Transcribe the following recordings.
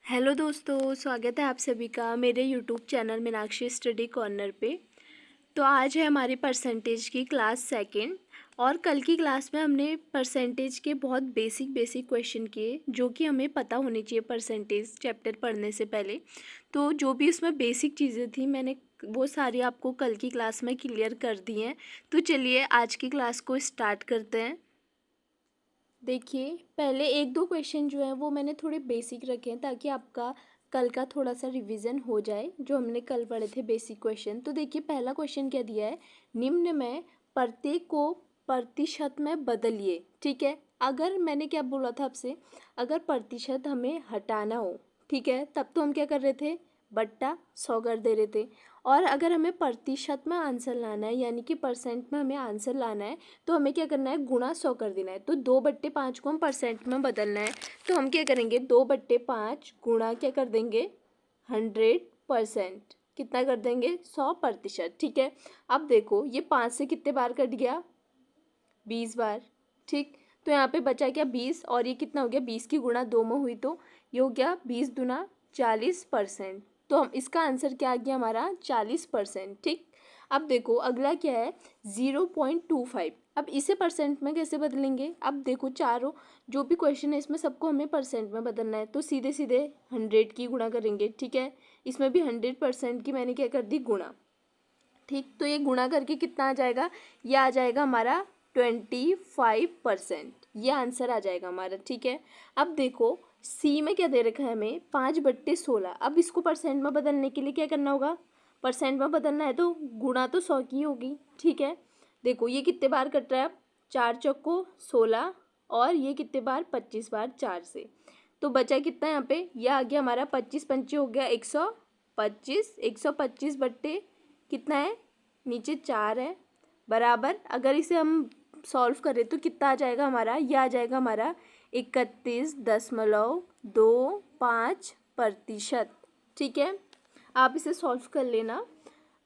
Hello दोस्तों, स्वागत है आप सभी का मेरे YouTube channel Meenakshi study corner पे। तो आज है हमारी परसेंटेज की क्लास सेकंड। और कल की क्लास में हमने परसेंटेज के बहुत बेसिक क्वेश्चन किए जो कि हमें पता होनी चाहिए परसेंटेज चैप्टर पढ़ने से पहले। तो जो भी उसमें बेसिक चीज़ें थी मैंने वो सारी आपको कल की क्लास में क्लियर कर दी हैं। तो चलिए आज की क्लास को स्टार्ट करते हैं। देखिए, पहले एक दो क्वेश्चन जो हैं वो मैंने थोड़े बेसिक रखे हैं ताकि आपका कल का थोड़ा सा रिवीजन हो जाए जो हमने कल पढ़े थे बेसिक क्वेश्चन। तो देखिए, पहला क्वेश्चन क्या दिया है, निम्न में प्रत्येक को प्रतिशत में बदलिए। ठीक है, अगर मैंने क्या बोला था आपसे, अगर प्रतिशत हमें हटाना हो, ठीक है, तब तो हम क्या कर रहे थे, बट्टा 100 कर दे रहे थे। और अगर हमें प्रतिशत में आंसर लाना है यानी कि परसेंट में हमें आंसर लाना है तो हमें क्या करना है, गुणा 100 कर देना है। तो 2/5 को हम परसेंट में बदलना है तो हम क्या करेंगे, 2/5 गुणा क्या कर देंगे, 100%। कितना कर देंगे, 100%। ठीक है, अब देखो ये 5 से कितने बार कट गया, 20 बार। ठीक, तो यहाँ पे बचा क्या, 20, और ये कितना हो गया, 20 की गुणा 2 में हुई तो ये हो गया 20 दूना 40%। तो हम इसका आंसर क्या आ गया हमारा, 40%। ठीक, अब देखो अगला क्या है, 0.25। अब इसे परसेंट में कैसे बदलेंगे, अब देखो चारों जो भी क्वेश्चन है इसमें सबको हमें परसेंट में बदलना है तो सीधे सीधे 100 की गुणा करेंगे। ठीक है, इसमें भी 100% की मैंने क्या कर दी, गुणा। ठीक, तो ये गुणा करके कितना आ जाएगा, ये आ जाएगा हमारा 25%। ये आंसर आ जाएगा हमारा। ठीक है, अब देखो सी में क्या दे रखा है हमें, 5/16। अब इसको परसेंट में बदलने के लिए क्या करना होगा, परसेंट में बदलना है तो गुणा तो 100 की होगी। ठीक है, देखो ये कितने बार कट रहा है, अब 4 चौको 16 और ये कितने बार, 25 बार 4 से। तो बचा कितना यहाँ पे, ये आ गया हमारा 25 पंचे हो गया 125। 125 बट्टे कितना है, नीचे 4 है, बराबर। अगर इसे हम सॉल्व करें तो कितना आ जाएगा हमारा, यह आ जाएगा हमारा 31.25%। ठीक है, आप इसे सॉल्व कर लेना।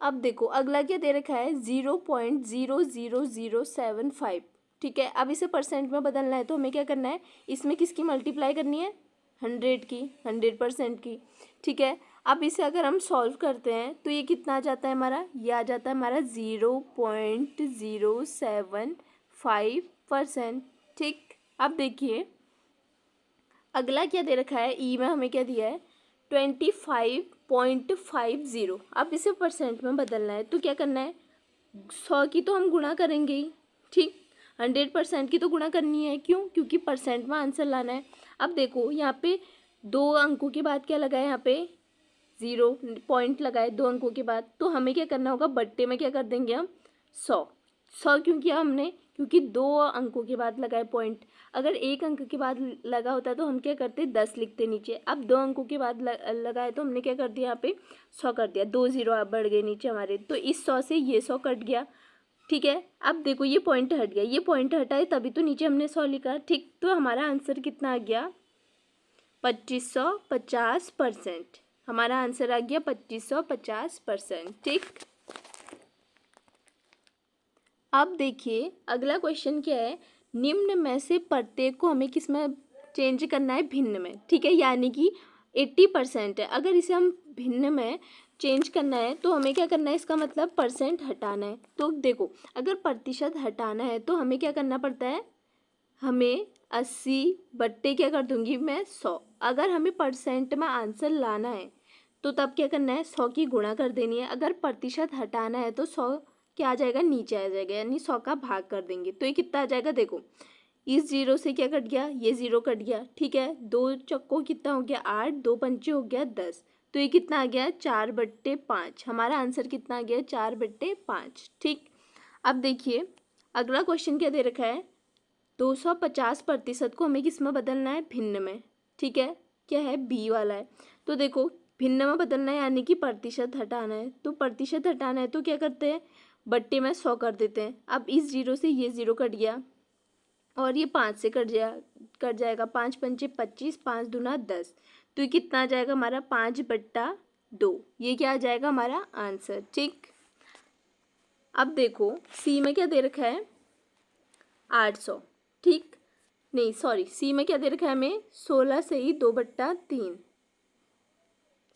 अब देखो अगला क्या दे रखा है, 0.00075। ठीक है, अब इसे परसेंट में बदलना है तो हमें क्या करना है, इसमें किसकी मल्टीप्लाई करनी है, 100 की, 100% की। ठीक है, अब इसे अगर हम सॉल्व करते हैं तो ये कितना आ जाता है हमारा, ये आ जाता है हमारा 0.075%। ठीक, अब देखिए अगला क्या दे रखा है, ई में हमें क्या दिया है, 25.50। अब इसे परसेंट में बदलना है तो क्या करना है, 100 की तो हम गुणा करेंगे ही। ठीक, 100% की तो गुणा करनी है, क्यों, क्योंकि परसेंट में आंसर लाना है। अब देखो यहाँ पे 2 अंकों के बाद क्या लगा है, यहाँ पे 0 पॉइंट लगाए 2 अंकों के बाद, तो हमें क्या करना होगा, बट्टे में क्या कर देंगे हम, 100 क्यों किया हमने, क्योंकि 2 अंकों के बाद लगाए पॉइंट। अगर 1 अंक के बाद लगा होता तो हम क्या करते, 10 लिखते नीचे। अब 2 अंकों के बाद लगाए तो हमने क्या कर दिया, यहाँ पे 100 कर दिया, 2 0 बढ़ गए नीचे हमारे, तो इस 100 से ये 100 कट गया। ठीक है, अब देखो ये पॉइंट हट गया, ये पॉइंट हटा है तभी तो नीचे हमने 100 लिखा। ठीक, तो हमारा आंसर कितना आ गया, 2550%। हमारा आंसर आ गया 2550%। ठीक, अब देखिए अगला क्वेश्चन क्या है, निम्न में से प्रत्येक को हमें किस में चेंज करना है, भिन्न में। ठीक है, यानी कि 80% है, अगर इसे हम भिन्न में चेंज करना है तो हमें क्या करना है, इसका मतलब परसेंट हटाना है। तो देखो अगर प्रतिशत हटाना है तो हमें क्या करना पड़ता है, हमें 80 बट्टे क्या कर दूंगी मैं, 100। अगर हमें परसेंट में आंसर लाना है तो तब क्या करना है, 100 की गुणा कर देनी है। अगर प्रतिशत हटाना है तो 100 क्या आ जाएगा, नीचे आ जाएगा, यानी 100 का भाग कर देंगे तो ये कितना आ जाएगा, देखो इस 0 से क्या कट गया, ये 0 कट गया। ठीक है, 2 चक्को कितना हो गया, 8, 2 पंचे हो गया 10, तो ये कितना आ गया, 4/5। हमारा आंसर कितना आ गया, 4/5। ठीक, अब देखिए अगला क्वेश्चन क्या दे रखा है, 250% को हमें किस में बदलना है, भिन्न में। ठीक है, क्या है, बी वाला है। तो देखो भिन्न में बदलना है यानी कि प्रतिशत हटाना है, तो प्रतिशत हटाना है तो क्या करते हैं, बट्टे में 100 कर देते हैं। अब इस 0 से ये 0 कट गया और ये 5 से कट जाएगा, 5 पंचे 25, 5 दूना 10, तो ये कितना आ जाएगा हमारा, 5/2। ये क्या आ जाएगा हमारा आंसर। ठीक, अब देखो सी में क्या दे रखा है, 800। ठीक, नहीं सॉरी, सी में क्या दे रखा है हमें, 16 से ही 2/3।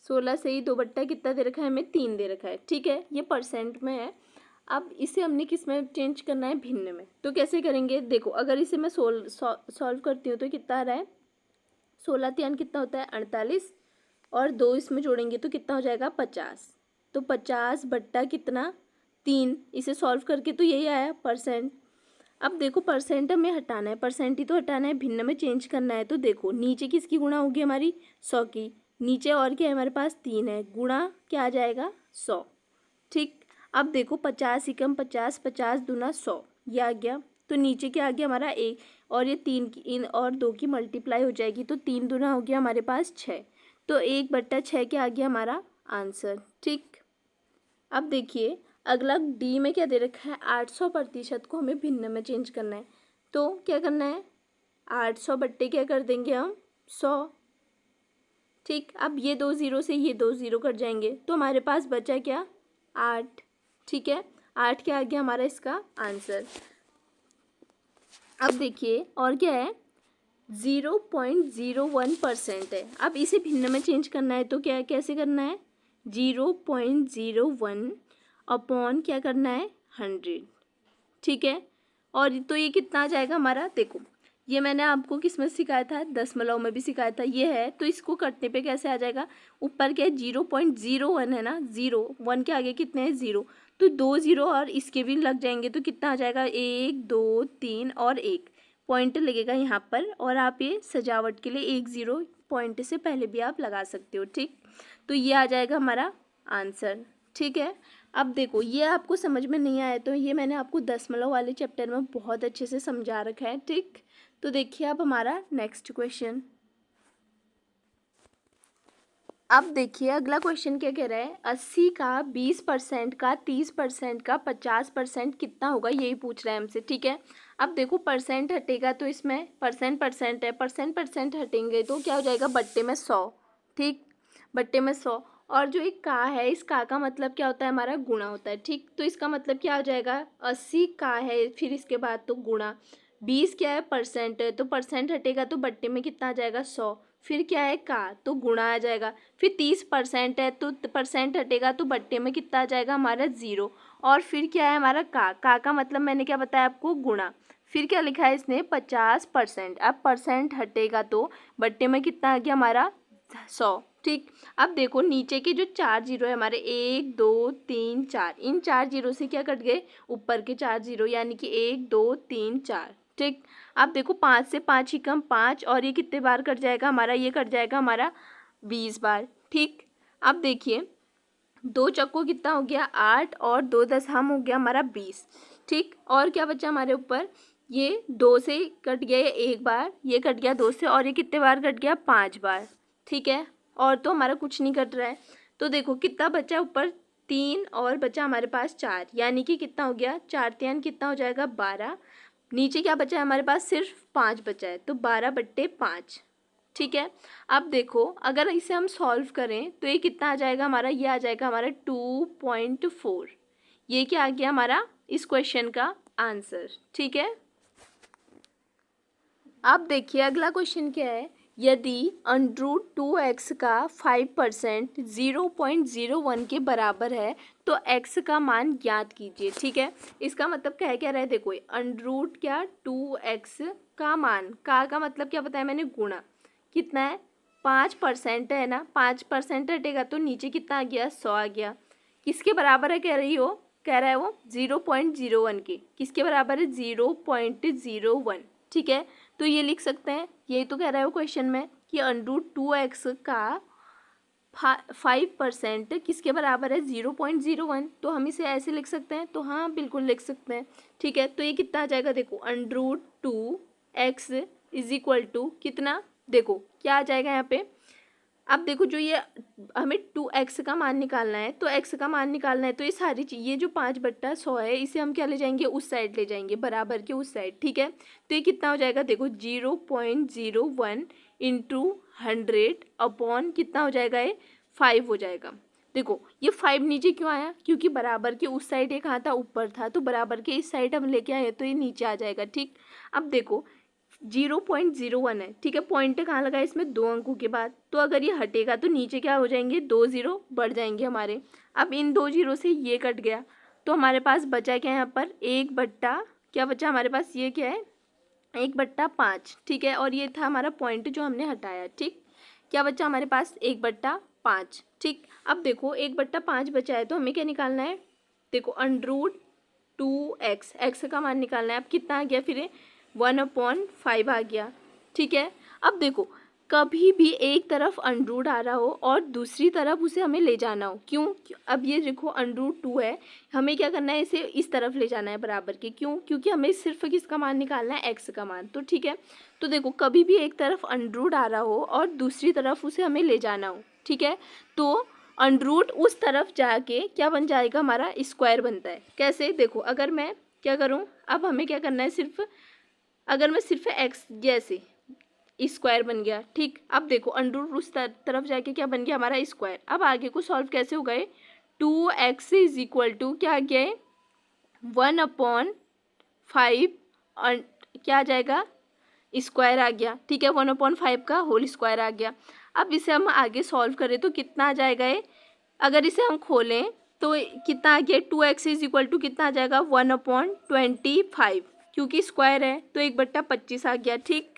16 से ही 2 बट्टा कितना दे रखा है हमें, 3 दे रखा है। ठीक है, ये परसेंट में है। अब इसे हमने किस में चेंज करना है, भिन्न में। तो कैसे करेंगे, देखो अगर इसे मैं सॉल्व करती हूँ तो कितना आ रहा है, 16 तियान कितना होता है 48, और 2 इसमें जोड़ेंगे तो कितना हो जाएगा 50। तो 50 बट्टा कितना 3, इसे सॉल्व करके तो यही आया परसेंट। अब देखो परसेंट हमें हटाना है, परसेंट ही तो हटाना है, भिन्न में चेंज करना है। तो देखो नीचे किसकी गुणा होगी हमारी, 100 की। नीचे और क्या है हमारे पास, 3 है, गुणा क्या आ जाएगा 100। ठीक, अब देखो 50 एकम 50, 50 दूना 100, ये आ गया। तो नीचे क्या आ गया हमारा 1, और ये 3 की इन और 2 की मल्टीप्लाई हो जाएगी, तो 3 दूना हो गया हमारे पास 6। तो 1/6 क्या आ गया हमारा आंसर। ठीक, अब देखिए अगला डी में क्या दे रखा है, 800% को हमें भिन्न में चेंज करना है। तो क्या करना है, 800 बट्टे क्या कर देंगे हम 100। ठीक, अब ये 2 0 से ये 2 0 कट जाएंगे, तो हमारे पास बचा क्या 8। ठीक है, 8 क्या आ गया हमारा इसका आंसर। अब देखिए और क्या है, 0.01% है। अब इसे भिन्न में चेंज करना है, तो क्या है, कैसे करना है, 0.01 अपॉन क्या करना है 100। ठीक है, और तो ये कितना आ जाएगा हमारा, देखो ये मैंने आपको किस में सिखाया था, दशमलव में भी सिखाया था, ये है। तो इसको कटने पे कैसे आ जाएगा, ऊपर क्या है 0.01 है ना, 0 1 के आगे कितने हैं 0, तो 2 0 और इसके भी लग जाएंगे, तो कितना आ जाएगा 1 2 3 और 1 पॉइंट लगेगा यहाँ पर। और आप ये सजावट के लिए 1 0 पॉइंट से पहले भी आप लगा सकते हो। ठीक, तो ये आ जाएगा हमारा आंसर। ठीक है, अब देखो ये आपको समझ में नहीं आया तो ये मैंने आपको दशमलव वाले चैप्टर में बहुत अच्छे से समझा रखा है। ठीक, तो देखिए अब हमारा नेक्स्ट क्वेश्चन। अब देखिए अगला क्वेश्चन क्या कह रहा है, 80 का 20% का 30% का 50% कितना होगा, यही पूछ रहा है हमसे। ठीक है, अब देखो परसेंट हटेगा तो इसमें परसेंट है, परसेंट हटेंगे तो क्या हो जाएगा, बट्टे में 100। ठीक, बट्टे में 100, और जो एक का है, इस का मतलब क्या होता है हमारा, गुणा होता है। ठीक, तो इसका मतलब क्या हो जाएगा, 80 का है, फिर इसके बाद तो गुणा, 20 क्या है परसेंट है, तो परसेंट हटेगा तो बट्टे में कितना आ जाएगा 100, फिर क्या है का, तो गुणा आ जाएगा। फिर 30% है तो परसेंट हटेगा तो बट्टे में कितना आ जाएगा हमारा 0, और फिर क्या है हमारा का मतलब मैंने क्या बताया आपको, गुणा। फिर क्या लिखा है इसने 50%, अब परसेंट हटेगा तो बट्टे में कितना आ गया हमारा 100। ठीक, अब देखो नीचे के जो 4 0 है हमारे, 1 2 3 4, इन 4 0 से क्या कट गए, ऊपर के 4 0, यानी कि 1 2 3 4। ठीक, अब देखो 5 से 5 ही कम 5, और ये कितने बार कट जाएगा हमारा, ये कट जाएगा हमारा 20 बार। ठीक, अब देखिए 2 चक्को कितना हो गया 8, और 2 दशम हो गया हमारा 20। ठीक, और क्या बचा हमारे ऊपर, ये 2 से कट गया ये 1 बार, ये कट गया 2 से, और ये कितने बार कट गया 5 बार। ठीक है, और तो हमारा कुछ नहीं कट रहा है। तो देखो कितना बचा ऊपर 3, और बचा हमारे पास 4, यानी कि कितना हो गया 4 3 कितना हो जाएगा 12। नीचे क्या बचा है हमारे पास, सिर्फ 5 बचा है, तो 12/5। ठीक है, अब देखो अगर इसे हम सॉल्व करें तो ये कितना आ जाएगा हमारा, ये आ जाएगा हमारा 2.4। ये क्या आ गया हमारा इस क्वेश्चन का आंसर। ठीक है, अब देखिए अगला क्वेश्चन क्या है, यदि √2x का 5% 0.01 के बराबर है तो x का मान ज्ञात कीजिए। ठीक है, इसका मतलब क्या रहा है, देखो √ क्या 2x का मान, का मतलब क्या बताया मैंने, गुणा, कितना है 5% है ना, 5% हटेगा तो नीचे कितना आ गया 100 आ गया। किसके बराबर है कह रही हो, कह रहा है वो 0.01 के, किसके बराबर है 0.01। ठीक है, तो ये लिख सकते हैं, यही तो कह रहा है वो क्वेश्चन में कि √2x का 5% किसके बराबर है 0.01, तो हम इसे ऐसे लिख सकते हैं, तो हाँ बिल्कुल लिख सकते हैं। ठीक है, तो ये कितना आ जाएगा, देखो √2x इज इक्वल टू कितना, देखो क्या आ जाएगा यहाँ पे। अब देखो जो ये हमें 2x का मान निकालना है, तो x का मान निकालना है, तो ये सारी चीज़, ये जो 5/100 है इसे हम क्या ले जाएंगे, उस साइड ले जाएंगे, बराबर के उस साइड। ठीक है, तो ये कितना हो जाएगा, देखो 0.01 इंटू 100 अपॉन कितना हो जाएगा, ये 5 हो जाएगा। देखो ये 5 नीचे क्यों आया, क्योंकि बराबर के उस साइड ये कहाँ था, ऊपर था, तो बराबर के इस साइड हम लेके आए तो ये नीचे आ जाएगा। ठीक, अब देखो 0.01 है, ठीक है। पॉइंट कहाँ लगा है इसमें, 2 अंकों के बाद। तो अगर ये हटेगा तो नीचे क्या हो जाएंगे, 2 0 बढ़ जाएंगे हमारे। अब इन 2 0 से ये कट गया तो हमारे पास बचा क्या है यहाँ पर, 1/, क्या बचा हमारे पास, ये क्या है 1/5, ठीक है। और ये था हमारा पॉइंट जो हमने हटाया, ठीक। क्या बचा हमारे पास, 1/5, ठीक। अब देखो 1/5 बचा है तो हमें क्या निकालना है, देखो √2x, एक्स का मान निकालना है। अब कितना आ गया फिर, 1/5 आ गया, ठीक है। अब देखो कभी भी एक तरफ अंडरूट आ रहा हो और दूसरी तरफ उसे हमें ले जाना हो, क्यों, अब ये देखो √2 है, हमें क्या करना है, इसे इस तरफ ले जाना है बराबर के, क्यों, क्योंकि हमें सिर्फ किसका मान निकालना है, एक्स का मान। तो ठीक है, तो देखो कभी भी एक तरफ अंडरूट आ रहा हो और दूसरी तरफ उसे हमें ले जाना हो, ठीक है, तो अंडरूट उस तरफ जाके क्या बन जाएगा, हमारा स्क्वायर बनता है। कैसे, देखो अगर मैं क्या करूँ, अब हमें क्या करना है, सिर्फ अगर मैं सिर्फ एक्स, जैसे स्क्वायर बन गया, ठीक। अब देखो अंडरूट उस तरफ जाके क्या बन गया, हमारा स्क्वायर। अब आगे को सॉल्व कैसे हो गए, 2x = क्या आ गया है, 1/5 क्या आ जाएगा, स्क्वायर आ गया, ठीक है, 1/5 का होल स्क्वायर आ गया। अब इसे हम आगे सॉल्व करें तो कितना आ जाएगा ये, अगर इसे हम खोलें तो कितना आ गया, 2x = कितना आ जाएगा, 1/25, क्योंकि स्क्वायर है तो 1/25 आ गया, ठीक।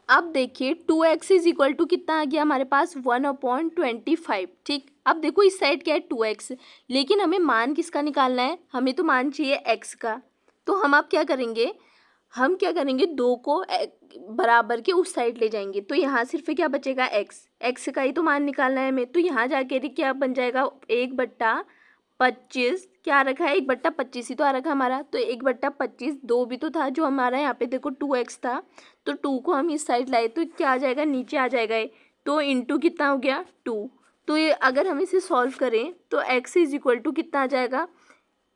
अब देखिए 2x = कितना आ गया हमारे पास, 1/25, ठीक। अब देखो इस साइड क्या है, 2x, लेकिन हमें मान किसका निकालना है, हमें तो मान चाहिए x का। तो हम अब क्या करेंगे, हम क्या करेंगे, 2 को बराबर के उस साइड ले जाएंगे, तो यहाँ सिर्फ क्या बचेगा, x का ही तो मान निकालना है हमें। तो यहाँ जाके क्या बन जाएगा, 1/25, क्या रखा है, 1/25 ही तो आ रखा हमारा, तो 1/25, 2 भी तो था जो हमारा यहाँ पे, देखो 2x था, तो 2 को हम इस साइड लाए तो क्या आ जाएगा, नीचे आ जाएगा ये, तो इंटू कितना हो गया, 2। तो ये अगर हम इसे सॉल्व करें तो x = कितना आ जाएगा,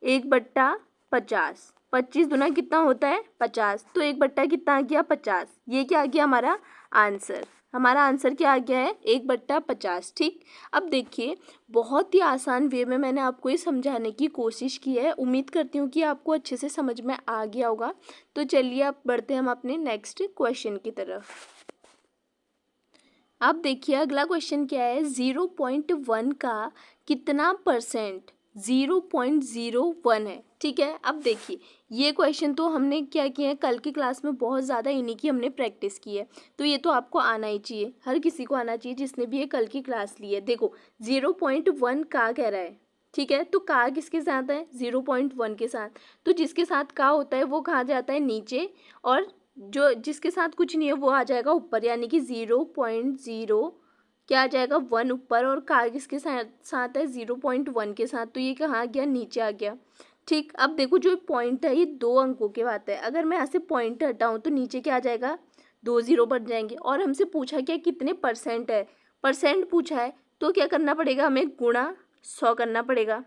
1/50, 25 दूना कितना होता है, 50, तो 1/ कितना आ गया, 50। ये क्या आ गया हमारा आंसर, हमारा आंसर क्या आ गया है, 1/50, ठीक। अब देखिए बहुत ही आसान वे में मैंने आपको ये समझाने की कोशिश की है, उम्मीद करती हूँ कि आपको अच्छे से समझ में आ गया होगा। तो चलिए अब बढ़ते हैं हम अपने नेक्स्ट क्वेश्चन की तरफ। अब देखिए अगला क्वेश्चन क्या है, 0.1 का कितना परसेंट 0.01 है, ठीक है। अब देखिए ये क्वेश्चन तो हमने क्या किया है, कल की क्लास में बहुत ज़्यादा इन्हीं की हमने प्रैक्टिस की है, तो ये तो आपको आना ही चाहिए, हर किसी को आना चाहिए जिसने भी ये कल की क्लास ली है। देखो 0.1 का कह रहा है, ठीक है, तो का किसके साथ है, 0.1 के साथ, तो जिसके साथ का होता है वो कहाँ जाता है, नीचे, और जो जिसके साथ कुछ नहीं है वो आ जाएगा ऊपर, यानी कि 0.0 क्या आ जाएगा, 1 ऊपर, और का किसके साथ है, 0.1 के साथ, तो ये कहाँ आ गया, नीचे आ गया, ठीक। अब देखो जो पॉइंट है ये 2 अंकों के बात है, अगर मैं यहाँ से पॉइंट हटाऊँ तो नीचे क्या आ जाएगा, 2 0 बढ़ जाएंगे। और हमसे पूछा क्या, कितने परसेंट है, परसेंट पूछा है, तो क्या करना पड़ेगा, हमें गुणा 100 करना पड़ेगा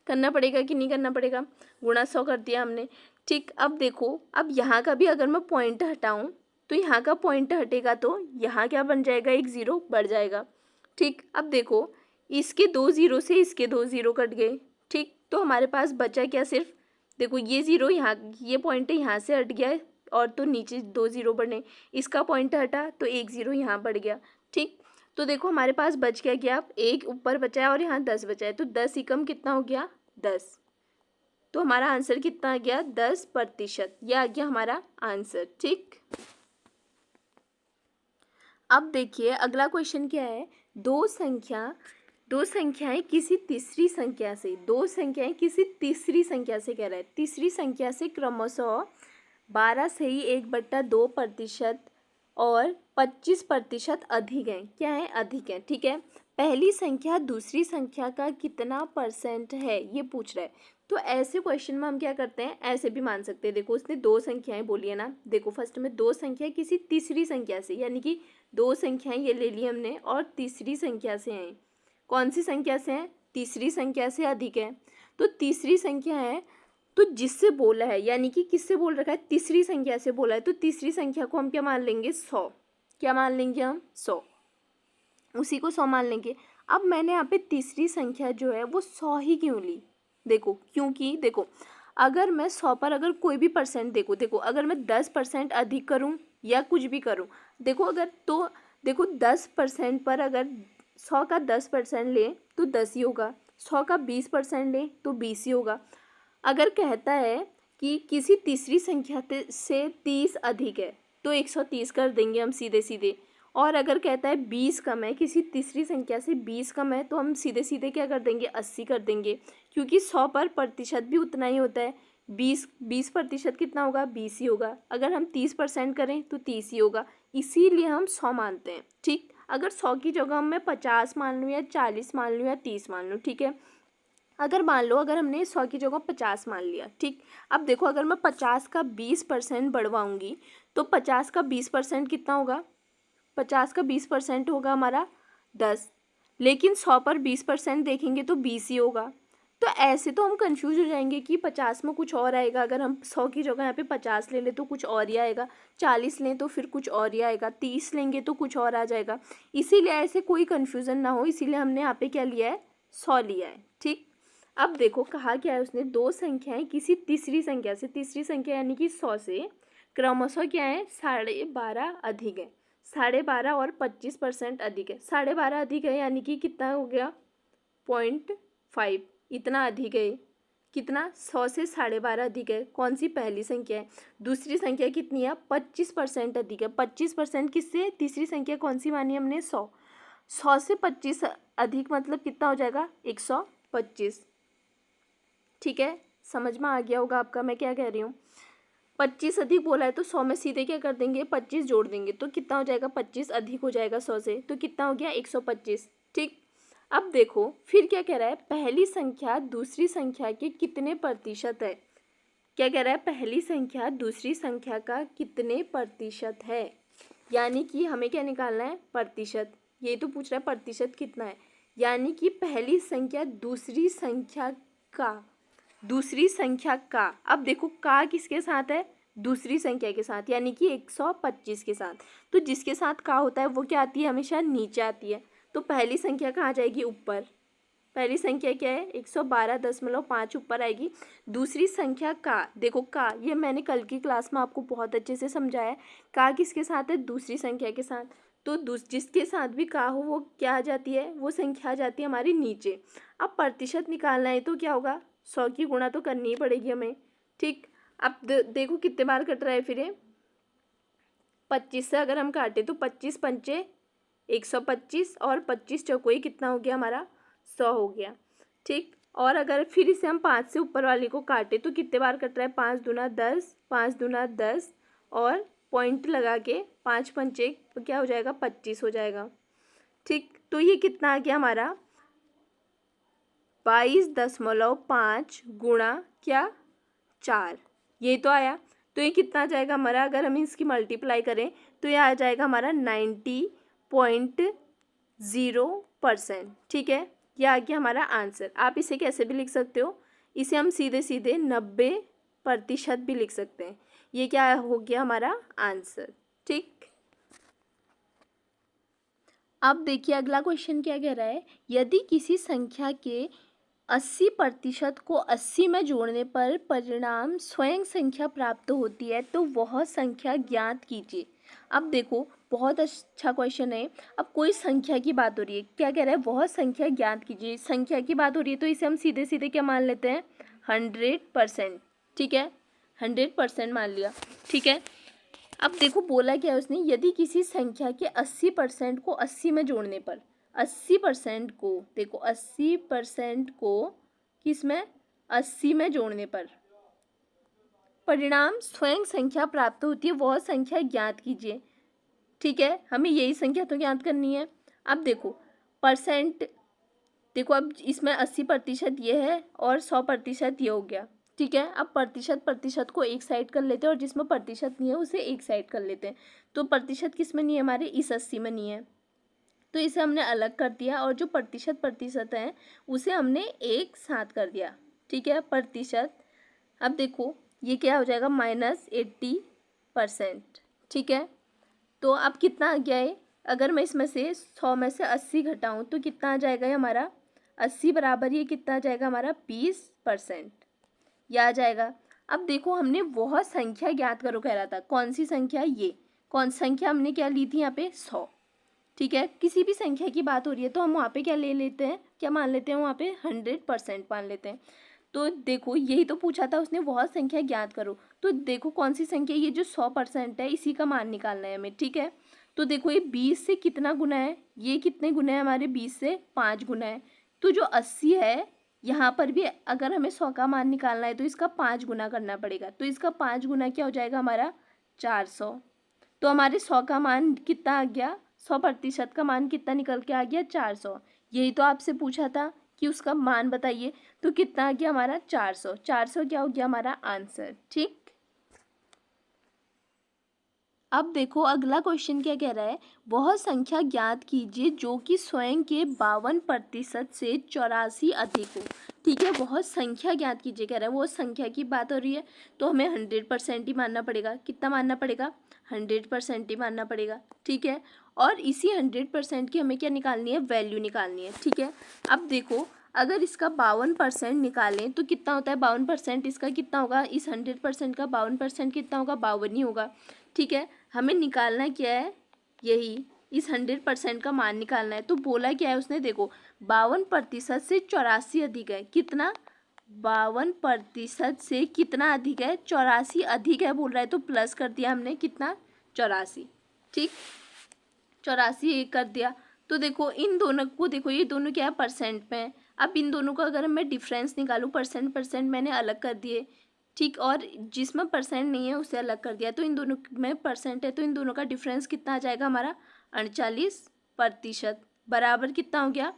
कि नहीं करना पड़ेगा, गुणा 100 कर दिया हमने, ठीक। अब देखो अब यहाँ का भी अगर मैं पॉइंट हटाऊँ तो यहाँ का पॉइंट हटेगा तो यहाँ क्या बन जाएगा, 1 0 बढ़ जाएगा, ठीक। अब देखो इसके 2 0 से इसके 2 0 कट गए, ठीक। तो हमारे पास बचा क्या, सिर्फ देखो ये 0 यहाँ, ये पॉइंट यहाँ से हट गया है और तो नीचे 2 0 बढ़ने, इसका पॉइंट हटा तो 1 0 यहाँ बढ़ गया, ठीक। तो देखो हमारे पास बच क्या, 1 ऊपर बचा है और यहाँ 10 बचा है, तो 10 ही कम कितना हो गया, 10। तो हमारा आंसर कितना आ गया, 10%, यह आ गया हमारा आंसर, ठीक। अब देखिए अगला क्वेश्चन क्या है, दो संख्याएं किसी तीसरी संख्या से, कह रहा है, तीसरी संख्या से क्रमशः 12 से ही 1/2% और 25% अधिक हैं, क्या है, अधिक हैं, ठीक है। पहली संख्या दूसरी संख्या का कितना परसेंट है, ये पूछ रहा है। तो ऐसे क्वेश्चन में हम क्या करते हैं, ऐसे भी मान सकते हैं, देखो उसने 2 संख्याएं बोली है ना, देखो फर्स्ट में 2 संख्या किसी तीसरी संख्या से, यानी कि 2 संख्याएं ये ले ली हमने और तीसरी संख्या से हैं, कौन सी संख्या से हैं, तीसरी संख्या से अधिक है, तो तीसरी संख्या है, तो जिससे बोला है, यानी कि किससे बोल रखा है, तीसरी संख्या से बोला है, तो तीसरी संख्या को हम क्या मान लेंगे, 100, क्या मान लेंगे हम, 100, उसी को 100 मान लेंगे। अब मैंने यहाँ पे तीसरी संख्या जो है वो 100 ही क्यों ली, देखो क्योंकि देखो अगर मैं 100 पर अगर कोई भी परसेंट देखो अगर मैं 10% अधिक करूँ या कुछ भी करूँ, देखो अगर तो देखो 10% पर अगर 100 का 10% लें तो 10 ही होगा, 100 का 20% लें तो 20 ही होगा। अगर कहता है कि किसी तीसरी संख्या से 30 अधिक है तो 130 कर देंगे हम सीधे सीधे। और अगर कहता है 20 कम है, किसी तीसरी संख्या से 20 कम है, तो हम सीधे सीधे क्या कर देंगे, 80 कर देंगे, क्योंकि 100 पर प्रतिशत भी उतना ही होता है। 20% कितना होगा, 20 ही होगा। अगर हम 30% करें तो 30 ही होगा, इसीलिए हम 100 मानते हैं। ठीक, अगर 100 की जगह मैं 50 मान लूँ या 40 मान लूँ या 30 मान लूँ, ठीक है। अगर मान लो अगर हमने 100 की जगह 50 मान लिया, ठीक। अब देखो अगर मैं 50 का 20% बढ़वाऊँगी तो 50 का 20% कितना होगा, 50 का 20% होगा हमारा 10, लेकिन 100 पर 20% देखेंगे तो 20 ही होगा। तो ऐसे तो हम कंफ्यूज हो जाएंगे कि 50 में कुछ और आएगा, अगर हम 100 की जगह यहाँ पे 50 ले लें तो कुछ और ही आएगा, 40 लें तो फिर कुछ और ही आएगा, 30 लेंगे तो कुछ और आ जाएगा। इसीलिए ऐसे कोई कन्फ्यूज़न ना हो, इसीलिए हमने यहाँ पे क्या लिया है, 100 लिया है। ठीक, अब देखो कहा क्या है उसने, दो संख्याएं किसी तीसरी संख्या से, तीसरी संख्या यानी कि 100 से क्रमशः क्या है, 12.5 अधिक है। 12.5 और 25% अधिक है। 12.5 अधिक है यानी कि कितना हो गया, 0.5, इतना अधिक है। कितना, 100 से 12.5 अधिक है। कौन सी, पहली संख्या है। दूसरी संख्या कितनी है, 25% अधिक है। 25% किससे, तीसरी संख्या कौन सी मानी हमने, 100। 100 से 25 अधिक मतलब कितना हो जाएगा, 125। ठीक है, समझ में आ गया होगा आपका मैं क्या कह रही हूँ। 25 अधिक बोला है तो 100 में सीधे क्या कर देंगे, 25 जोड़ देंगे तो कितना हो जाएगा, 25 अधिक हो जाएगा 100 से, तो कितना हो गया, 125। ठीक, अब देखो फिर क्या कह रहा है, पहली संख्या दूसरी संख्या के कितने प्रतिशत है। क्या कह रहा है, पहली संख्या दूसरी संख्या का कितने प्रतिशत है, यानी कि हमें क्या निकालना है, प्रतिशत। ये तो पूछ रहा है प्रतिशत कितना है, यानी कि पहली संख्या दूसरी संख्या का, दूसरी संख्या का, अब देखो का किसके साथ है, दूसरी संख्या के साथ, यानी कि 125 के साथ। तो जिसके साथ का होता है वो क्या आती है, हमेशा नीचे आती है। तो पहली संख्या कहाँ जाएगी, ऊपर। पहली संख्या क्या है, 112.5 ऊपर आएगी। दूसरी संख्या का, देखो का, ये मैंने कल की क्लास में आपको बहुत अच्छे से समझाया है। का किसके साथ है, दूसरी संख्या के साथ। तो जिसके साथ भी का हो वो क्या आ जाती है, वो संख्या आ जाती है हमारी नीचे। अब प्रतिशत निकालना है तो क्या होगा, 100 की गुणा तो करनी ही पड़ेगी हमें। ठीक, अब देखो कितने बार कट रहा है फिर ये, 25 से अगर हम काटें तो 25 पंचे 125 और 25 चौकोई कितना हो गया हमारा, 100 हो गया। ठीक, और अगर फिर इसे हम 5 से ऊपर वाले को काटें तो कितने बार कट रहा है, 5 दूना 10, 5 दूना 10 और पॉइंट लगा के 5 पंचे तो क्या हो जाएगा, 25 हो जाएगा। ठीक, तो ये कितना आ गया हमारा, 22.5 गुणा क्या, 4, ये तो आया। तो ये कितना आ जाएगा हमारा, अगर हम इसकी मल्टीप्लाई करें तो ये आ जाएगा हमारा 90.0%। ठीक है, ये आ गया हमारा आंसर। आप इसे कैसे भी लिख सकते हो, इसे हम सीधे सीधे 90% भी लिख सकते हैं। ये क्या हो गया हमारा आंसर। ठीक, अब देखिए अगला क्वेश्चन क्या कह रहा है, यदि किसी संख्या के 80% को 80 में जोड़ने पर परिणाम स्वयं संख्या प्राप्त होती है तो वह संख्या ज्ञात कीजिए। अब देखो बहुत अच्छा क्वेश्चन है। अब कोई संख्या की बात हो रही है, क्या कह रहा है, वह संख्या ज्ञात कीजिए। संख्या की बात हो रही है तो इसे हम सीधे सीधे क्या मान लेते हैं, 100%। ठीक है, 100% मान लिया। ठीक है, अब देखो बोला क्या है उसने, यदि किसी संख्या के 80% को 80 में जोड़ने पर, 80% को, देखो 80% को किस में, 80 में जोड़ने पर परिणाम स्वयं संख्या प्राप्त होती है, वह संख्या ज्ञात कीजिए। ठीक है, हमें यही संख्या तो ज्ञात करनी है। अब देखो परसेंट, देखो अब इसमें 80% ये है और 100% ये हो गया। ठीक है, अब प्रतिशत को एक साइड कर लेते हैं और जिसमें प्रतिशत नहीं है उसे एक साइड कर लेते हैं। तो प्रतिशत किस में नहीं है हमारे, इस 80 में नहीं है, तो इसे हमने अलग कर दिया और जो प्रतिशत है उसे हमने एक साथ कर दिया। ठीक है, प्रतिशत, अब देखो ये क्या हो जाएगा, -80%। ठीक है, तो अब कितना आ गया है, अगर मैं इसमें से 100 में से 80 घटाऊँ तो कितना आ जाएगा ये हमारा, 80 बराबर ये कितना आ जाएगा हमारा, 20%। यह आ जाएगा। अब देखो हमने वह संख्या ज्ञात करो कह रहा था, कौन सी संख्या, ये कौन संख्या हमने क्या ली थी यहाँ पे 100। ठीक है, किसी भी संख्या की बात हो रही है तो हम वहाँ पे क्या ले लेते हैं, क्या मान लेते हैं वहाँ पे 100% मान लेते हैं। तो देखो यही तो पूछा था उसने, वह संख्या ज्ञात करो। तो देखो कौन सी संख्या, ये जो 100% है इसी का मान निकालना है हमें। ठीक है, तो देखो ये 20 से कितना गुना है, ये कितने गुना है हमारे 20 से 5 गुना है। तो जो 80 है यहाँ पर भी अगर हमें 100 का मान निकालना है तो इसका 5 गुना करना पड़ेगा। तो इसका 5 गुना क्या हो जाएगा हमारा 400। तो हमारे 100 का मान कितना आ गया, 100% का मान कितना निकल के आ गया 400। यही तो आपसे पूछा था कि उसका मान बताइए, तो कितना आ गया हमारा 400। 400 क्या हो गया हमारा आंसर। ठीक, अब देखो अगला क्वेश्चन क्या कह रहा है, वह संख्या ज्ञात कीजिए जो कि स्वयं के 52% से 84 अधिक हो। ठीक है, वह संख्या ज्ञात कीजिए कह रहा है, वो संख्या की बात हो रही है तो हमें 100% ही मानना पड़ेगा। कितना मानना पड़ेगा, 100% ही मानना पड़ेगा। ठीक है, और इसी 100% की हमें क्या निकालनी है, वैल्यू निकालनी है। ठीक है, अब देखो अगर इसका 52% निकालें तो कितना होता है, 52% इसका कितना होगा, इस 100% का 52% कितना होगा, 52 ही होगा। ठीक है, हमें निकालना क्या है, यही इस 100% का मान निकालना है। तो बोला क्या है उसने, देखो 52% से 84 अधिक है, कितना 52% से कितना अधिक है, 84 अधिक है बोल रहा है। तो प्लस कर दिया हमने कितना 84। ठीक, 84 एक कर दिया। तो देखो इन दोनों को, देखो ये दोनों क्या है परसेंट में है। अब इन दोनों का अगर मैं डिफरेंस निकालूँ, परसेंट मैंने अलग कर दिए। ठीक, और जिसमें परसेंट नहीं है उसे अलग कर दिया। तो इन दोनों में परसेंट है तो इन दोनों का डिफरेंस कितना आ जाएगा हमारा 38%, बराबर कितना हो गया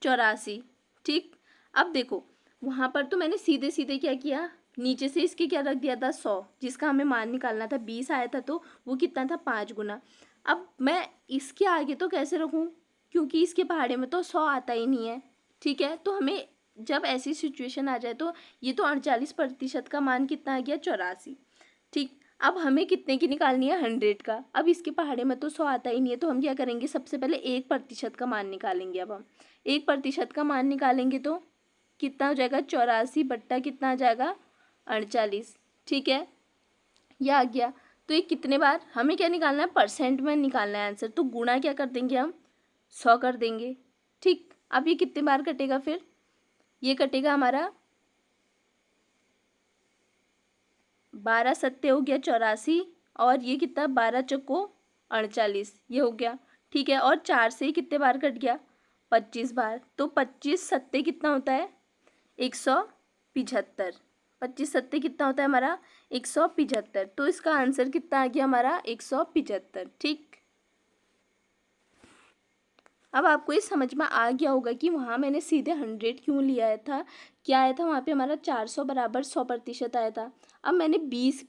84। ठीक, अब देखो वहाँ पर तो मैंने सीधे सीधे क्या किया, नीचे से इसके क्या रख दिया था 100, जिसका हमें मान निकालना था 20 आया था तो वो कितना था 5 गुना। अब मैं इसके आगे तो कैसे रखूँ, क्योंकि इसके पहाड़े में तो 100 आता ही नहीं है। ठीक है, तो हमें जब ऐसी सिचुएशन आ जाए तो ये तो 48% का मान कितना आ गया 84। ठीक, अब हमें कितने की निकालनी है 100 का। अब इसके पहाड़े में तो 100 आता ही नहीं है तो हम क्या करेंगे, सबसे पहले 1% का मान निकालेंगे। अब हम 1% का मान निकालेंगे तो कितना हो जाएगा 84 बट्टा कितना आ जाएगा 48। ठीक है, यह आ गया। तो ये कितने बार, हमें क्या निकालना है, परसेंट में निकालना है आंसर। तो गुणा क्या कर देंगे हम 100 कर देंगे। ठीक, अब ये कितने बार कटेगा, फिर ये कटेगा हमारा 12 सत्ते हो गया 84 और ये कितना 12 चौको 48, ये हो गया। ठीक है, और 4 से ही कितने बार कट गया 25 बार। तो 25 सत्ते कितना होता है 175। 25 सत्ते कितना होता है हमारा 175। तो इसका आंसर कितना आ गया हमारा 175। ठीक, अब आपको ये समझ में आ गया होगा कि वहाँ मैंने सीधे 100 क्यों लिया था। क्या आया था वहाँ पे हमारा 400 बराबर 100% आया था। अब मैंने 20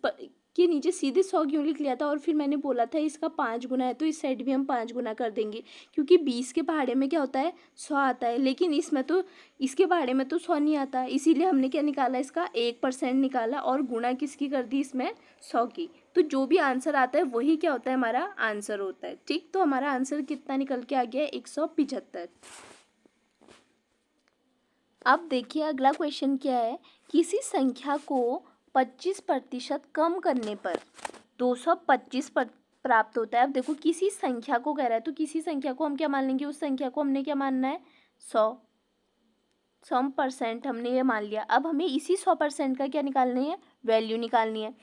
के नीचे सीधे 100 क्यों लिख लिया था, और फिर मैंने बोला था इसका 5 गुना है तो इस साइड भी हम 5 गुना कर देंगे, क्योंकि 20 के पहाड़े में क्या होता है 100 आता है, लेकिन इसमें तो इसके पहाड़े में तो 100 नहीं आता। इसीलिए हमने क्या निकाला, इसका 1% निकाला और गुणा किसकी कर दी इसमें 100 की। तो जो भी आंसर आता है वही क्या होता है हमारा आंसर होता है। ठीक, तो हमारा आंसर कितना निकल के आ गया 175। अब देखिए अगला क्वेश्चन क्या है, किसी संख्या को 25% कम करने पर 225 प्राप्त होता है। अब देखो किसी संख्या को कह रहा है तो किसी संख्या को हम क्या मान लेंगे, उस संख्या को हमने क्या मानना है 100% हमने ये मान लिया। अब हमें इसी 100% का क्या निकालनी है, वैल्यू निकालनी है।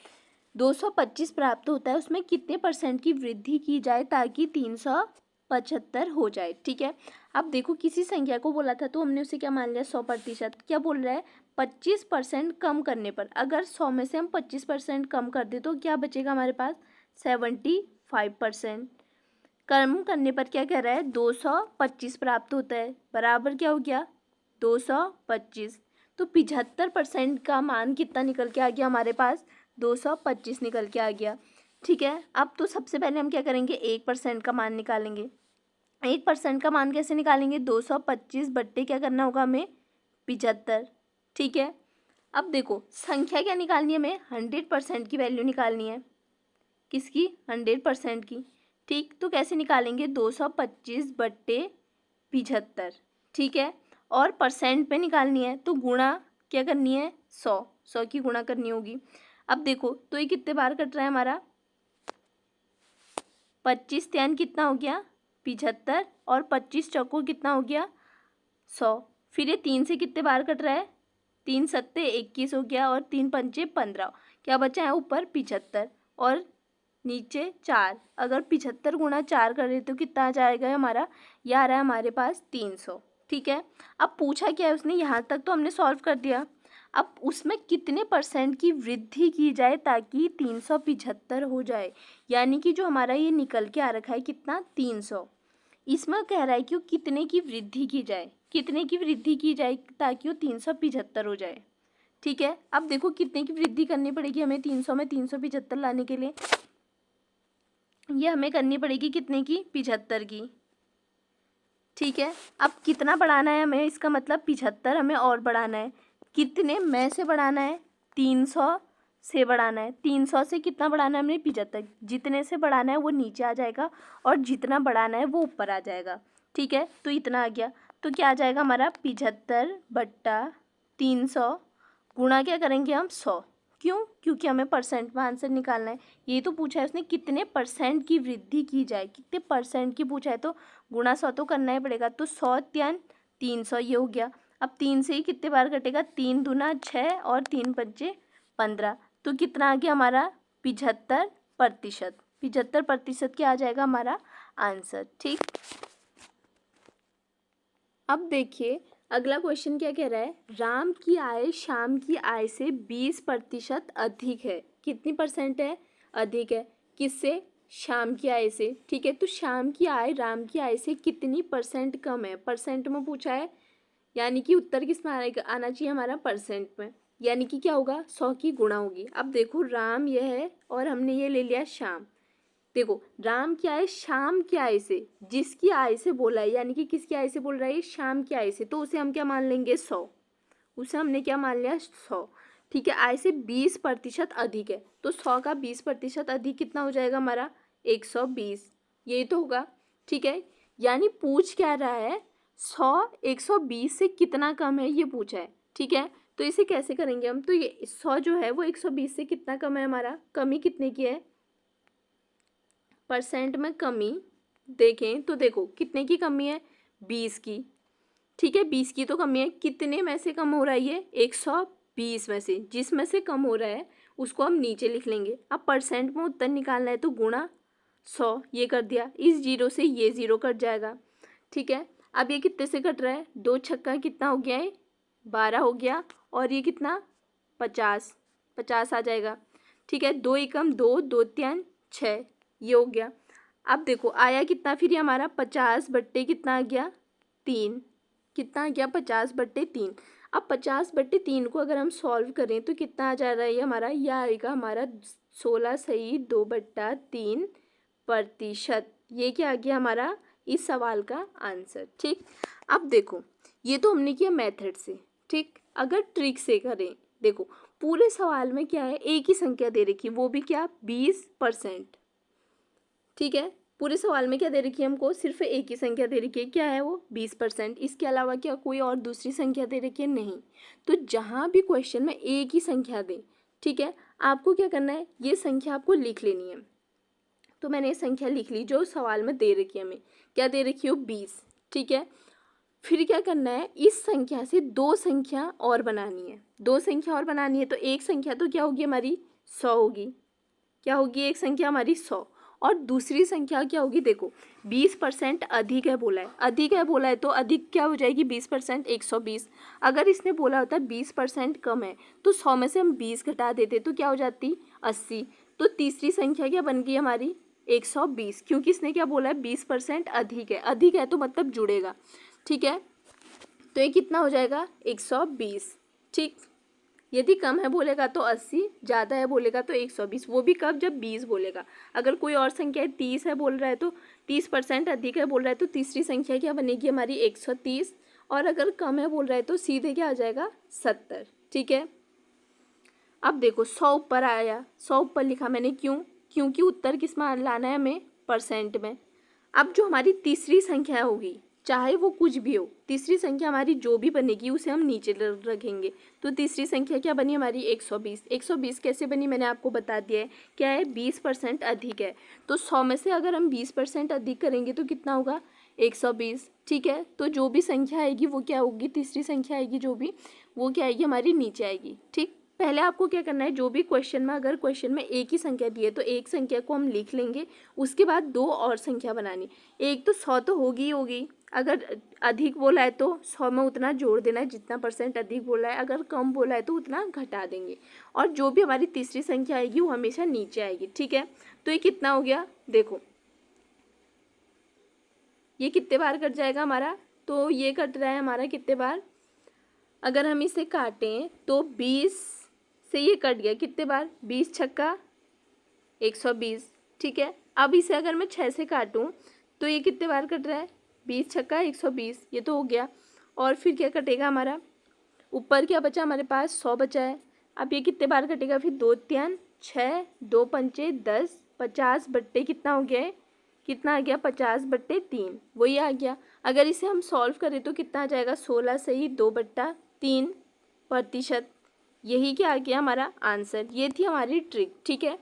225 प्राप्त होता है, उसमें कितने परसेंट की वृद्धि की जाए ताकि 375 हो जाए। ठीक है, अब देखो किसी संख्या को बोला था तो हमने उसे क्या मान लिया 100%। क्या बोल रहा है 25% कम करने पर, अगर 100 में से हम 25% कम कर दे तो क्या बचेगा हमारे पास 75%। कम करने पर क्या कह रहा है 225 प्राप्त होता है, बराबर क्या हो गया 225। तो 75% का मान कितना निकल के आ गया हमारे पास 225 निकल के आ गया। ठीक है, अब तो सबसे पहले हम क्या करेंगे 1% का मान निकालेंगे। 1% का मान कैसे निकालेंगे, 225 बट्टे क्या करना होगा हमें 75। ठीक है, अब देखो संख्या क्या निकालनी है हमें 100% की वैल्यू निकालनी है, किसकी 100% की। ठीक, तो कैसे निकालेंगे 225 बट्टे 75। ठीक है, और परसेंट पे निकालनी है तो गुणा क्या करनी है 100। 100 की गुणा करनी होगी। अब देखो तो ये कितने बार कट रहा है हमारा, 25 त्यान कितना हो गया 75 और 25 चौको कितना हो गया 100। फिर ये 3 से कितने बार कट रहा है, 3 सत्ते 21 हो गया और 3 पंचे 15। क्या बचा है ऊपर 75 और नीचे 4। अगर 75 गुणा 4 करें तो कितना आ जाएगा हमारा, यह आ रहा है हमारे पास 300। ठीक है, अब पूछा क्या है उसने, यहाँ तक तो हमने सॉल्व कर दिया। अब उसमें कितने % की वृद्धि की जाए ताकि 375 हो जाए, यानी कि जो हमारा ये निकल के आ रखा है कितना 300, इसमें कह रहा है कि वो कितने की वृद्धि की जाए, कितने की वृद्धि की जाए ताकि वो 375 हो जाए। ठीक है, अब देखो कितने की वृद्धि करनी पड़ेगी हमें 300 में 375 लाने के लिए, ये हमें करनी पड़ेगी कितने की 75 की। ठीक है, अब कितना बढ़ाना है हमें, इसका मतलब 75 हमें और बढ़ाना है, कितने में से बढ़ाना है 300 से बढ़ाना है। 300 से कितना बढ़ाना है हमने 75, जितने से बढ़ाना है वो नीचे आ जाएगा और जितना बढ़ाना है वो ऊपर आ जाएगा। ठीक है, तो इतना आ गया, तो क्या आ जाएगा हमारा 75/300 गुणा क्या करेंगे हम 100। क्यों, क्योंकि हमें % में आंसर निकालना है। ये तो पूछा है उसने कितने % की वृद्धि की जाए, कितने % की पूछा है तो गुणा 100 तो करना ही पड़ेगा। तो 100 त्यान 300 ये हो गया। अब 3 से ही कितने बार कटेगा, 3 दूना 6 और 3 पंचे 15, तो कितना आ गया हमारा 75%। 75% क्या आ जाएगा हमारा आंसर। ठीक, अब देखिए अगला क्वेश्चन क्या कह रहा है, राम की आय शाम की आय से 20% अधिक है। कितनी % है, अधिक है, किससे, शाम की आय से। ठीक है, तो शाम की आय राम की आय से कितनी % कम है, % में पूछा है, यानी कि उत्तर किस में आना चाहिए हमारा % में, यानी कि क्या होगा 100 की गुणा होगी। अब देखो राम यह है और हमने ये ले लिया शाम। देखो राम की आय शाम की आय से, जिसकी आय से बोला है, यानी कि किसकी आय से बोल रहा है, शाम की आय से, तो उसे हम क्या मान लेंगे 100, उसे हमने क्या मान लिया 100। ठीक है, आय से 20% अधिक है, तो 100 का 20% अधिक कितना हो जाएगा हमारा 120, यही तो होगा। ठीक है, यानी पूछ क्या रहा है 100 120 से कितना कम है ये पूछा है। ठीक है, तो इसे कैसे करेंगे हम, तो ये 100 जो है वो 120 से कितना कम है, हमारा कमी कितने की है, % में कमी देखें तो देखो कितने की कमी है 20 की। ठीक है, 20 की तो कमी है, कितने में से कम हो रहा है ये 120 में से, जिसमें से कम हो रहा है उसको हम नीचे लिख लेंगे। अब % में उत्तर निकालना है तो गुणा 100 ये कर दिया, इस 0 से ये 0 कट जाएगा। ठीक है, अब ये कितने से कट रहा है, 2 छक्का कितना हो गया है 12 हो गया और ये कितना 50 आ जाएगा। ठीक है, 2 एकम 2 2 त्यान 6 ये हो गया। अब देखो आया कितना फिर ये हमारा 50/3 कितना आ गया 3, कितना आ गया 50/3। अब 50/3 को अगर हम सॉल्व करें तो कितना आ जा रहा है ये हमारा, यह आएगा हमारा 16 सही 2/3%। ये क्या आ गया हमारा इस सवाल का आंसर। ठीक, अब देखो ये तो हमने किया मेथड से। ठीक, अगर ट्रिक से करें, देखो पूरे सवाल में क्या है, एक ही संख्या दे रखी है, वो भी क्या 20%। ठीक है, पूरे सवाल में क्या दे रखी है हमको, सिर्फ एक ही संख्या दे रखी है, क्या है वो 20%। इसके अलावा क्या कोई और दूसरी संख्या दे रखी है, नहीं। तो जहाँ भी क्वेश्चन में एक ही संख्या दे, ठीक है, आपको क्या करना है, ये संख्या आपको लिख लेनी है। तो मैंने ये संख्या लिख ली जो सवाल में दे रखी है, हमें क्या दे रखी है 20। ठीक है, फिर क्या करना है, इस संख्या से 2 संख्या और बनानी है, 2 संख्या और बनानी है। तो एक संख्या तो क्या होगी हमारी 100 होगी, क्या होगी एक संख्या हमारी 100, और दूसरी संख्या क्या होगी, देखो 20% अधिक है बोला है, अधिक है बोला है तो अधिक क्या हो जाएगी 20% 120। अगर इसने बोला होता 20% कम है तो 100 में से हम 20 घटा देते तो क्या हो जाती 80। तो तीसरी संख्या क्या बन गई हमारी 120, क्योंकि इसने क्या बोला है 20% अधिक है, अधिक है तो मतलब जुड़ेगा। ठीक है, तो ये कितना हो जाएगा 120। ठीक, यदि कम है बोलेगा तो 80, ज़्यादा है बोलेगा तो 120, वो भी कब, जब 20 बोलेगा। अगर कोई और संख्या 30 है बोल रहा है तो 30% अधिक है बोल रहा है तो तीसरी संख्या क्या बनेगी हमारी 130, और अगर कम है बोल रहा है तो सीधे क्या आ जाएगा 70। ठीक है, अब देखो 100 ऊपर आया, 100 ऊपर लिखा मैंने, क्यों, क्योंकि उत्तर किस में लाना है हमें, % में। अब जो हमारी तीसरी संख्या होगी चाहे वो कुछ भी हो, तीसरी संख्या हमारी जो भी बनेगी उसे हम नीचे रखेंगे। तो तीसरी संख्या क्या बनी हमारी 120। 120 कैसे बनी मैंने आपको बता दिया है, क्या है 20% अधिक है। तो 100 में से अगर हम 20% अधिक करेंगे तो कितना होगा 120। ठीक है, तो जो भी संख्या आएगी वो क्या होगी, तीसरी संख्या आएगी जो भी, वो क्या आएगी हमारी नीचे आएगी। ठीक, पहले आपको क्या करना है, जो भी क्वेश्चन में अगर क्वेश्चन में एक ही संख्या दी है तो एक संख्या को हम लिख लेंगे, उसके बाद दो और संख्या बनानी। एक तो 100 तो होगी ही होगी, अगर अधिक बोला है तो 100 में उतना जोड़ देना है जितना % अधिक बोला है, अगर कम बोला है तो उतना घटा देंगे, और जो भी हमारी तीसरी संख्या आएगी वो हमेशा नीचे आएगी। ठीक है, तो ये कितना हो गया, देखो ये कितने बार कट जाएगा हमारा, तो ये कट रहा है हमारा कितने बार, अगर हम इसे काटें तो 20 से ये कट गया कितने बार, 20 छक्का 120। ठीक है, अब इसे अगर मैं 6 से काटूं तो ये कितने बार कट रहा है, 20 छक्का 120, ये तो हो गया। और फिर क्या कटेगा हमारा, ऊपर क्या बचा हमारे पास 100 बचा है। अब ये कितने बार कटेगा, फिर 2 3 6 2 पंचे 10, 50 बट्टे कितना हो गया है, कितना आ गया 50/3, वही आ गया। अगर इसे हम सॉल्व करें तो कितना आ जाएगा, 16 से ही 2/3%। यही क्या आ गया हमारा आंसर, ये थी हमारी ट्रिक। ठीक है,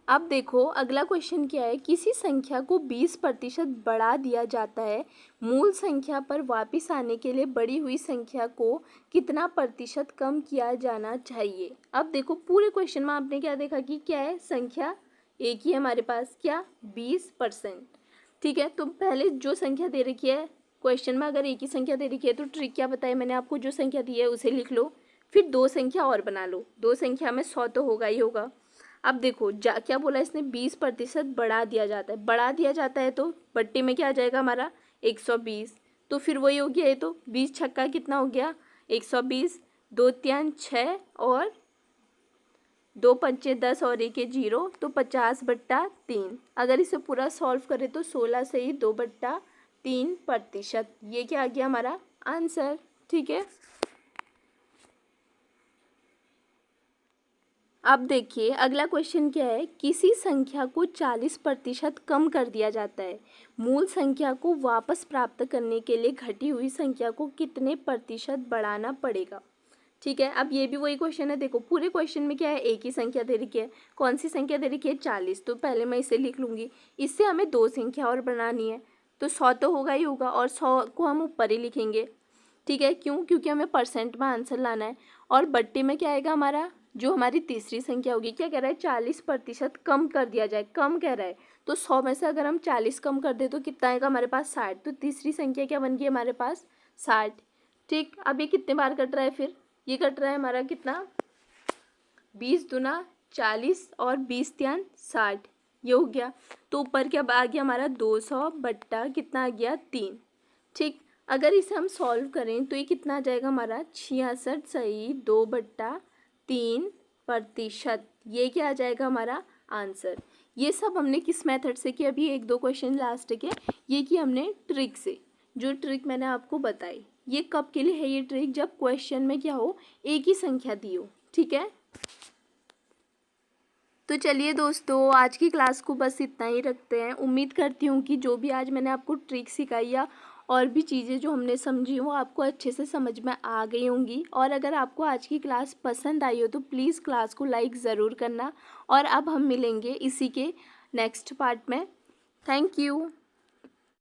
अब देखो अगला क्वेश्चन क्या है, किसी संख्या को 20% बढ़ा दिया जाता है, मूल संख्या पर वापस आने के लिए बढ़ी हुई संख्या को कितना प्रतिशत कम किया जाना चाहिए। अब देखो पूरे क्वेश्चन में आपने क्या देखा कि क्या है, संख्या एक ही है हमारे पास, क्या 20%। ठीक है, तो पहले जो संख्या दे रखी है क्वेश्चन में, अगर एक ही संख्या दे रखी है तो ट्रिक क्या बताई मैंने आपको, जो संख्या दी है उसे लिख लो, फिर दो संख्या और बना लो, दो संख्या में 100 तो होगा ही होगा। अब देखो क्या बोला इसने, 20% बढ़ा दिया जाता है, बढ़ा दिया जाता है तो बट्टे में क्या आ जाएगा हमारा 120, तो फिर वही हो गया, ये तो 20 छक्का कितना हो गया 120, 2 3 6 और 2 पंचे 10 और 1 0, तो 50/3। अगर इसे पूरा सॉल्व करें तो 16 से ही 2/3%, ये क्या आ गया हमारा आंसर। ठीक है, अब देखिए अगला क्वेश्चन क्या है, किसी संख्या को 40% कम कर दिया जाता है, मूल संख्या को वापस प्राप्त करने के लिए घटी हुई संख्या को कितने प्रतिशत बढ़ाना पड़ेगा। ठीक है, अब ये भी वही क्वेश्चन है, देखो पूरे क्वेश्चन में क्या है, एक ही संख्या दे रखी है, कौन सी संख्या दे रखी है 40, तो पहले मैं इसे लिख लूँगी, इससे हमें दो संख्या और बनानी है, तो 100 तो होगा ही होगा, और 100 को हम ऊपर ही लिखेंगे। ठीक है, क्यों, क्योंकि हमें % में आंसर लाना है, और बट्टे में क्या आएगा हमारा, जो हमारी तीसरी संख्या होगी, क्या कह रहा है 40% कम कर दिया जाए, कम कह रहा है, तो 100 में से अगर हम 40 कम कर दे तो कितना आएगा हमारे पास 60, तो तीसरी संख्या क्या बन गई हमारे पास 60। ठीक, अब ये कितने बार कट रहा है, फिर ये कट रहा है हमारा कितना, 20 दूना 40 और 20 3 60, ये हो गया। तो ऊपर क्या आ गया हमारा 200 बट्टा कितना आ गया 3। ठीक, अगर इसे हम सॉल्व करें तो ये कितना आ जाएगा हमारा 66 सही 2/3%, ये क्या आ जाएगा हमारा आंसर। ये सब हमने किस मेथड से किया, अभी एक दो क्वेश्चन लास्ट के ये कि हमने ट्रिक से, जो ट्रिक मैंने आपको बताई। ये कब के लिए है ये ट्रिक, जब क्वेश्चन में क्या हो, एक ही संख्या दी हो। ठीक है, तो चलिए दोस्तों आज की क्लास को बस इतना ही रखते हैं। उम्मीद करती हूँ कि जो भी आज मैंने आपको ट्रिक सिखाई या और भी चीज़ें जो हमने समझी वो आपको अच्छे से समझ में आ गई होंगी। और अगर आपको आज की क्लास पसंद आई हो तो प्लीज़ क्लास को लाइक ज़रूर करना। और अब हम मिलेंगे इसी के नेक्स्ट पार्ट में। Thank you.